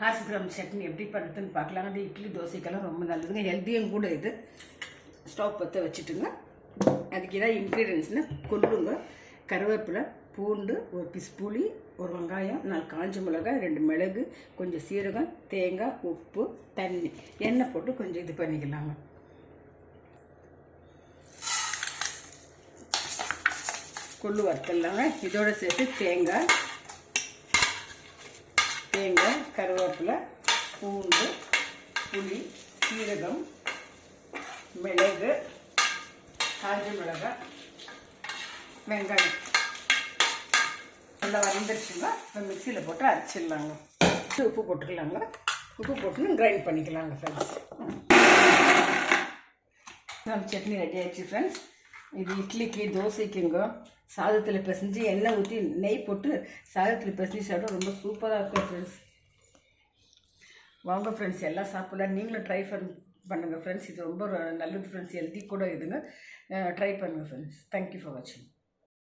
காசிபுரம் சட்னி எப்படி பண்ணுறதுன்னு பார்க்கலாம். அது இட்லி தோசைக்கெல்லாம் ரொம்ப நல்லதுங்க, ஹெல்த்தியும் கூட. இது ஸ்டவ் பற்ற வச்சுட்டுங்க. அதுக்கு ஏதாவது இன்க்ரீடியன்ஸ்னு கொள்ளுங்க. கருவேப்பிலை, பூண்டு, ஒரு பீஸ் புளி, ஒரு வெங்காயம், 4 காஞ்ச மிளகாய், 2 மிளகு, கொஞ்சம் சீரகம், தேங்காய், உப்பு, தண்ணி, எண்ணெய் போட்டு கொஞ்சம் இது பண்ணிக்கலாங்க. கொள்ளு வறுத்தலாங்க. இதோடு சேர்த்து தேங்காய், கருவேப்பிலை, பூண்டு, புளி, சீரகம், மிளகு, காஞ்ச மிளகாய், வெங்காயம் நல்லா வதந்துருச்சுங்க. மிக்சியில் போட்டு அரைச்சிடலாங்க. உப்பு போட்டுக்கலாங்க. உப்பு போட்டு கிரைண்ட் பண்ணிக்கலாங்க ஃப்ரெண்ட்ஸ். நம்ம சட்னி ரெடி ஆகிடுச்சு ஃப்ரெண்ட்ஸ். இது இட்லிக்கு தோசைக்குங்க சாதத்தில் பிசைஞ்சு எண்ணெய் ஊற்றி நெய் போட்டு சாதத்தில் பிசைஞ்சு சாப்பிட்டா ரொம்ப சூப்பராக இருக்கும் ஃப்ரெண்ட்ஸ். வாங்க ஃப்ரெண்ட்ஸ், எல்லாம் சாப்பிடலாம். நீங்களும் ட்ரை பண்ணுங்கள் ஃப்ரெண்ட்ஸ். இது ரொம்ப நல்லது ஃப்ரெண்ட்ஸ், ஹெல்த்தி கூட இதுங்க. ட்ரை பண்ணுங்கள் ஃப்ரெண்ட்ஸ். தேங்க்யூ ஃபார் வாட்சிங்.